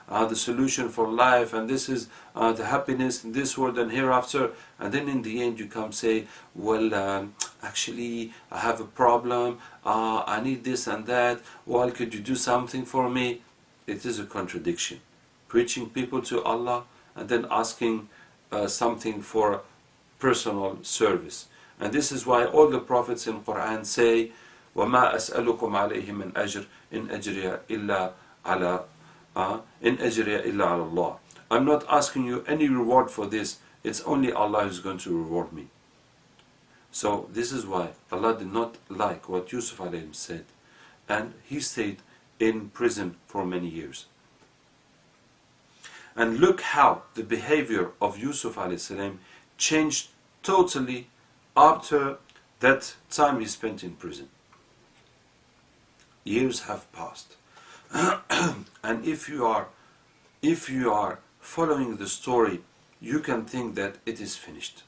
the solution for life, and this is the happiness in this world and hereafter, and then in the end you come say, well, actually I have a problem, I need this and that, well, could you do something for me? It is a contradiction. Preaching people to Allah and then asking something for personal service. And this is why all the prophets in Quran say, وَمَا أَسْأَلُكُمْ عَلَيْهِ مِنْ أَجْرٍ إِنْ أَجْرِيَ إِلَّا عَلَى اللَّهِ. I'm not asking you any reward for this, it's only Allah who's going to reward me. So this is why Allah did not like what Yusuf alayhi said, and he stayed in prison for many years. And look how the behavior of Yusuf alayhi changed totally after that time he spent in prison. Years have passed. And if you are following the story, you can think that it is finished.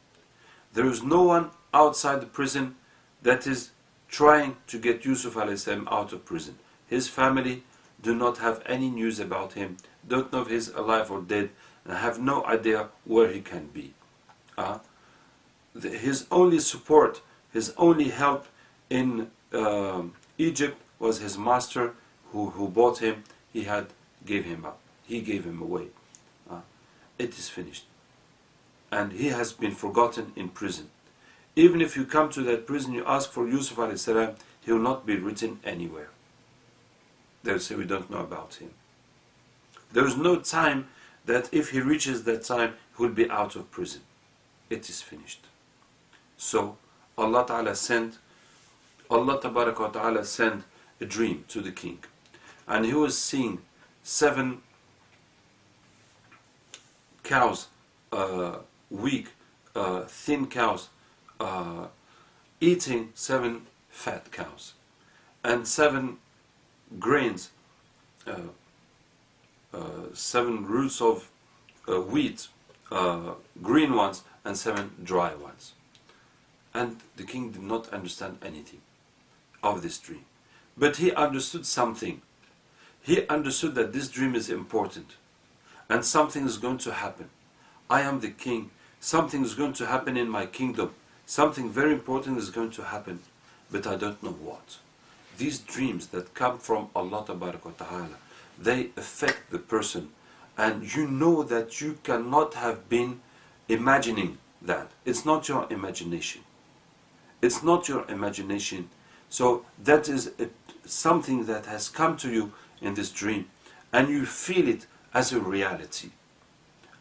There is no one outside the prison that is trying to get Yusuf alayhi out of prison. His family do not have any news about him, don't know if he's alive or dead, and have no idea where he can be. His only support, his only help in Egypt was his master who bought him. He gave him up. He gave him away. It is finished. And he has been forgotten in prison. Even if you come to that prison, you ask for Yusuf alayhi salam, he will not be written anywhere. They'll say we don't know about him. There is no time that if he reaches that time, he will be out of prison. It is finished. So Allah Ta'ala sent a dream to the king, and he was seeing 7 cows, weak, thin cows, eating 7 fat cows, and 7 grains, 7 roots of wheat, green ones, and 7 dry ones. And the king did not understand anything of this dream. But he understood something. He understood that this dream is important and something is going to happen. I am the king. Something is going to happen in my kingdom. Something very important is going to happen, but I don't know what. These dreams that come from Allah Ta'ala, they affect the person, and you know that you cannot have been imagining that. It's not your imagination. It's not your imagination. So that is something that has come to you in this dream, and you feel it as a reality,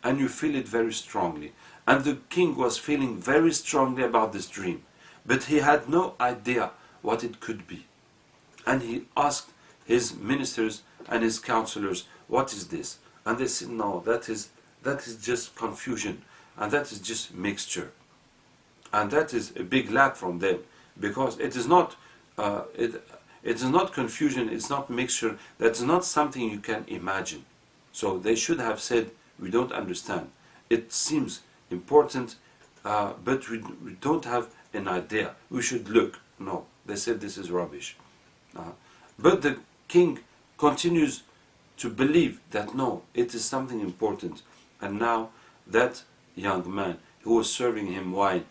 and you feel it very strongly. And the king was feeling very strongly about this dream, but he had no idea what it could be. And he asked his ministers and his counselors, what is this? And they said, no, that is just confusion, and that is just mixture. And that is a big lack from them, because it is not it is not confusion, it's not mixture, that's not something you can imagine. So they should have said, we don't understand. It seems important, but we don't have an idea. We should look. No, they said this is rubbish. But the king continues to believe that no, it is something important. And now that young man who was serving him wine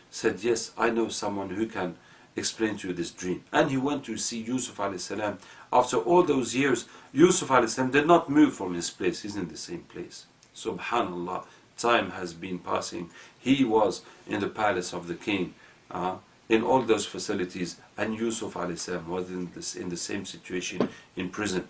said, yes, I know someone who can explain to you this dream. And he went to see Yusuf alayhi salam. After all those years, Yusuf alayhi salam did not move from his place. He's in the same place. Subhanallah, time has been passing. He was in the palace of the king, in all those facilities, and Yusuf alayhi salam was in the same situation in prison.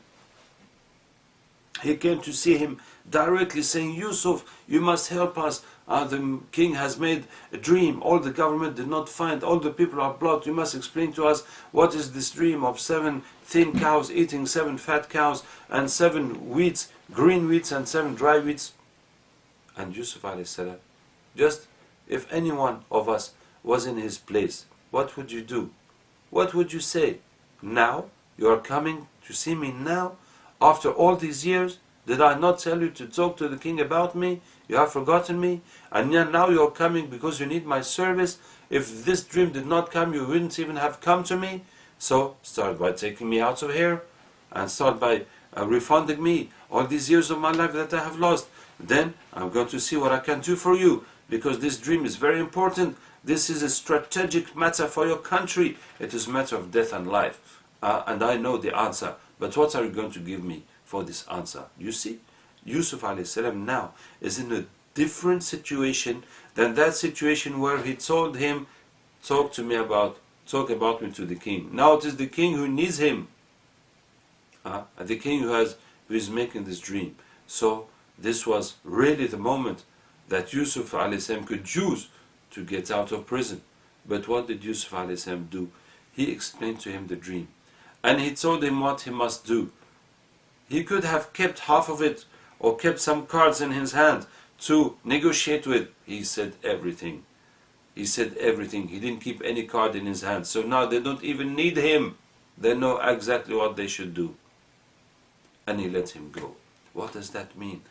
He came to see him directly, saying, Yusuf, you must help us. The king has made a dream. All the government did not find. All the people are blocked. You must explain to us what is this dream of 7 thin cows eating 7 fat cows, and 7 wheats, green wheats, and 7 dry wheats. And Yusuf alayhi salam, just if any one of us was in his place, what would you do? What would you say? Now? You are coming to see me now? After all these years? Did I not tell you to talk to the king about me? You have forgotten me? And now you are coming because you need my service? If this dream did not come, you wouldn't even have come to me. So start by taking me out of here, and start by refunding me all these years of my life that I have lost. Then I'm going to see what I can do for you, because this dream is very important. This is a strategic matter for your country. It is a matter of death and life. And I know the answer. But what are you going to give me for this answer? You see, Yusuf a.s. now is in a different situation than that situation where he told him, talk about me to the king. Now it is the king who needs him. The king who is making this dream. So this was really the moment that Yusuf a.s. could use to get out of prison. But what did Yusuf a.s. do? He explained to him the dream. And he told him what he must do. He could have kept half of it, or kept some cards in his hand to negotiate with. He said everything. He said everything. He didn't keep any card in his hand. So now they don't even need him. They know exactly what they should do. And he let him go. What does that mean?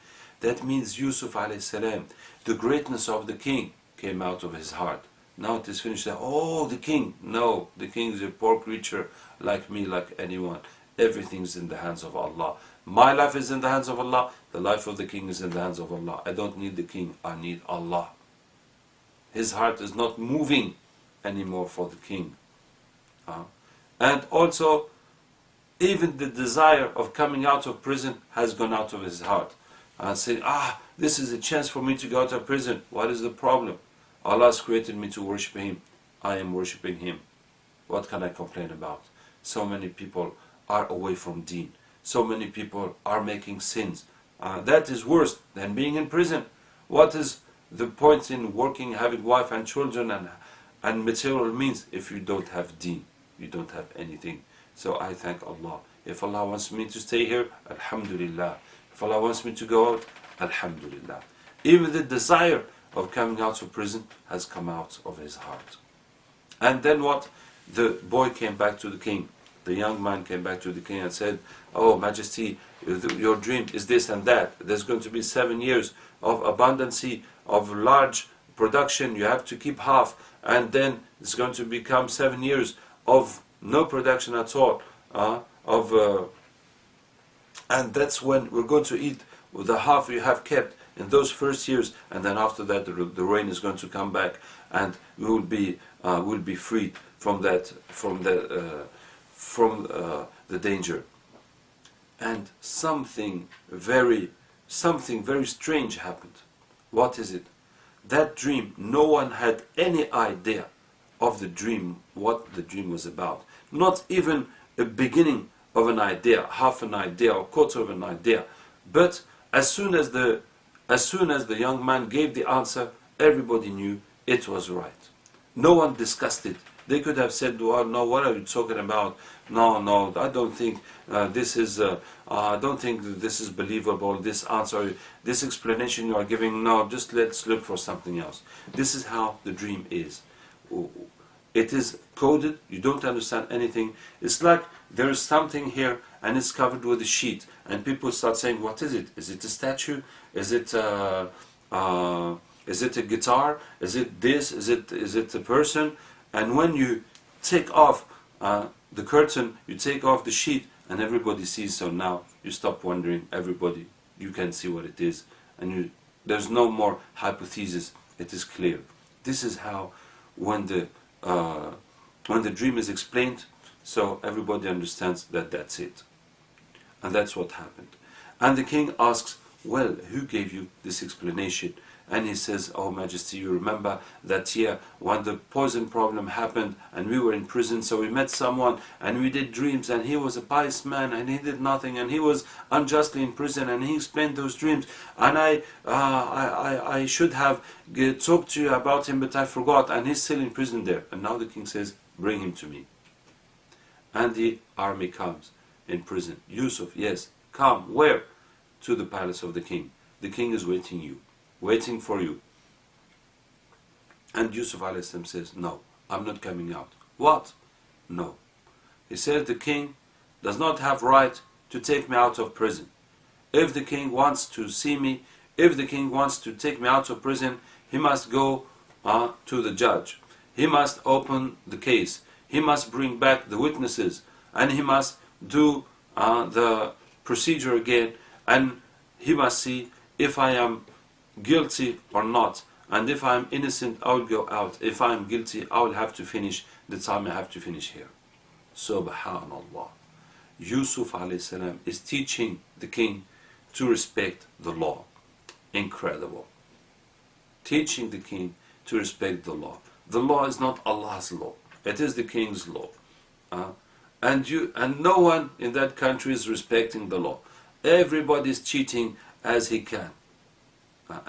That means Yusuf a.s., the greatness of the king came out of his heart. Now it is finished. Oh, the king. No, the king is a poor creature like me, like anyone. Everything's in the hands of Allah. My life is in the hands of Allah. The life of the king is in the hands of Allah. I don't need the king. I need Allah. His heart is not moving anymore for the king. And also, even the desire of coming out of prison has gone out of his heart. Saying, this is a chance for me to go out of prison. What is the problem? Allah has created me to worship Him. I am worshipping Him. What can I complain about? So many people are away from deen. So many people are making sins. That is worse than being in prison. What is the point in working, having wife and children and material means if you don't have deen? You don't have anything. So I thank Allah. If Allah wants me to stay here, Alhamdulillah. If Allah wants me to go out, Alhamdulillah. Even the desire of coming out of prison has come out of his heart. And then what? The boy came back to the king. The young man came back to the king and said, "Oh, Majesty, your dream is this and that. There's going to be 7 years of abundancy, of large production. You have to keep half. And then it's going to become 7 years of no production at all. And that's when we're going to eat the half you have kept in those first years, and then after that the rain is going to come back, and we will be freed from the danger." And something very strange happened. What is it? That dream, no one had any idea of the dream, what the dream was about. Not even a beginning of an idea, half an idea or quarter of an idea. But as soon as the young man gave the answer, everybody knew it was right. No one discussed it. They could have said, "Well, no, what are you talking about? No, I don't think this is. I don't think this is believable. This answer, this explanation you are giving. No, just let's look for something else." This is how the dream is. It is coded. You don't understand anything. It's like there is something here and it's covered with a sheet, and people start saying, "What is it? Is it a statue? Is it a guitar? Is it this? Is it a person?" And when you take off the curtain, you take off the sheet, and everybody sees. So now you stop wondering. Everybody, you can see what it is, and there's no more hypothesis. It is clear. This is how when the dream is explained, so everybody understands that that's it. And that's what happened. And the king asks, "Well, who gave you this explanation?" And he says, "Oh, Majesty, you remember that year when the poison problem happened and we were in prison, so we met someone and we did dreams, and he was a pious man and he did nothing, and he was unjustly in prison, and he explained those dreams, and I should have talked to you about him, but I forgot, and he's still in prison there." And now the king says, "Bring him to me." And the army comes in prison. "Yusuf, yes, come." Where? To the palace of the king. The king is waiting for you. And Yusuf a.s. says, "No, I'm not coming out." "What?" "No." He says, "The king does not have right to take me out of prison. If the king wants to see me, if the king wants to take me out of prison, he must go to the judge. He must open the case. He must bring back the witnesses, and he must do the procedure again, and he must see if I am guilty or not, and if I am innocent I will go out, if I am guilty I will have to finish the time I have to finish here. Subhanallah. Yusuf alayhi salam is teaching the king to respect the law. Incredible. Teaching the king to respect the law. The law is not Allah's law, it is the king's law. And no one in that country is respecting the law. Everybody is cheating as he can.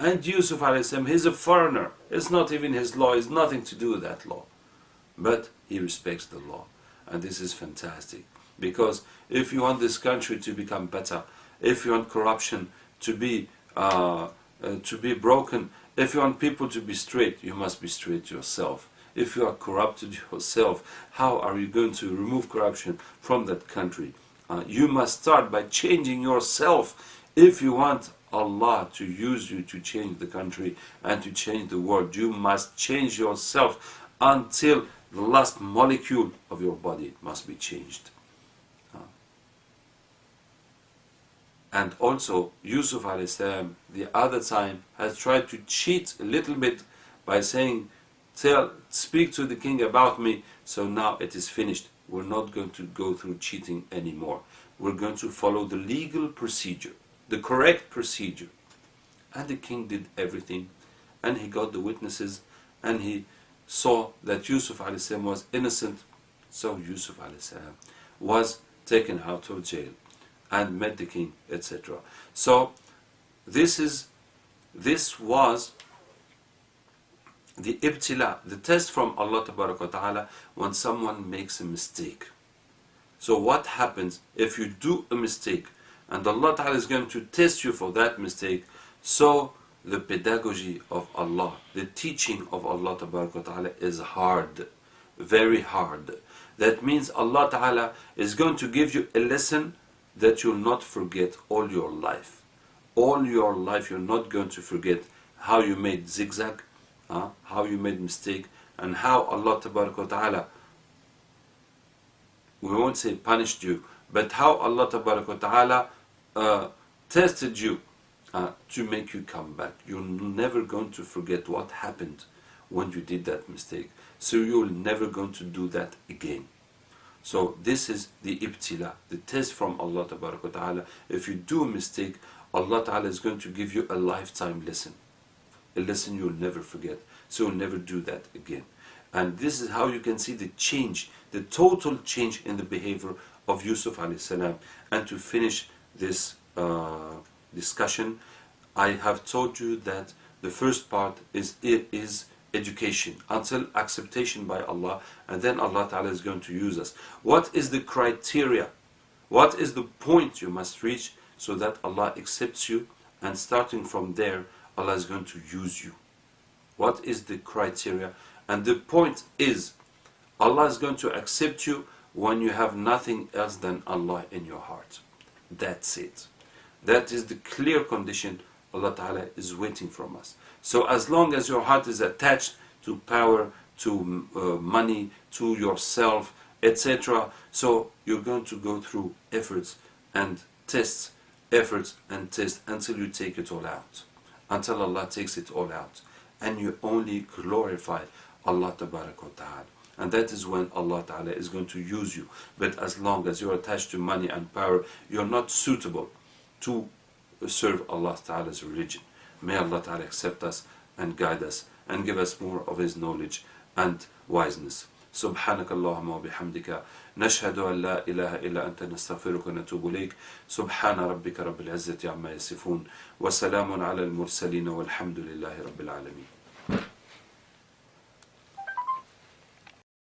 And Yusuf alayhi salam, he's a foreigner. It's not even his law. It's nothing to do with that law. But he respects the law. And this is fantastic. Because if you want this country to become better, if you want corruption to be broken, if you want people to be straight, you must be straight yourself. If you are corrupted yourself, how are you going to remove corruption from that country? You must start by changing yourself. If you want Allah to use you to change the country and to change the world, you must change yourself until the last molecule of your body must be changed. And also Yusuf alayhi salam the other time has tried to cheat a little bit by saying, speak to the king about me. So now it is finished. We're not going to go through cheating anymore. We're going to follow the legal procedure, the correct procedure. And the king did everything, and he got the witnesses, and he saw that Yusuf alayhi salam was innocent. So Yusuf alayhi salam was taken out of jail and met the king, etc. So this was the ibtila, the test from Allah Ta'ala when someone makes a mistake. So what happens if you do a mistake and Allah Ta'ala is going to test you for that mistake? So the pedagogy of Allah, the teaching of Allah Ta'ala is hard, very hard. That means Allah Ta'ala is going to give you a lesson that you'll not forget all your life. All your life you're not going to forget how you made zigzag, how you made mistake, and how Allah Ta'ala, we won't say punished you, but how Allah Ta'ala tested you to make you come back. You're never going to forget what happened when you did that mistake. So you're never going to do that again. So this is the ibtila, the test from Allah Ta'ala. If you do a mistake, Allah Ta'ala is going to give you a lifetime lesson. A lesson you'll never forget. So you'll never do that again. And this is how you can see the change, the total change in the behavior of Yusuf alayhi salam. And to finish this discussion, I have told you that the first part is education until acceptation by Allah, and then Allah Ta'ala is going to use us. What is the criteria? What is the point you must reach so that Allah accepts you, and starting from there Allah is going to use you? What is the criteria? And the point is, Allah is going to accept you when you have nothing else than Allah in your heart. That's it. That is the clear condition Allah Ta'ala is waiting from us. So as long as your heart is attached to power, to money, to yourself, etc., so you're going to go through efforts and tests, until you take it all out. Until Allah takes it all out. And you only glorify Allah Ta'ala. And that is when Allah Ta'ala is going to use you. But as long as you're attached to money and power, you're not suitable to serve Allah Ta'ala's religion. May Allah Ta'ala accept us and guide us and give us more of His knowledge and wiseness. سبحانك اللهم وبحمدك نشهد أن لا إله إلا أنت نستغفرك ونتوب إليك سبحان ربك رب العزة عما يصفون وسلام على المرسلين والحمد لله رب العالمين.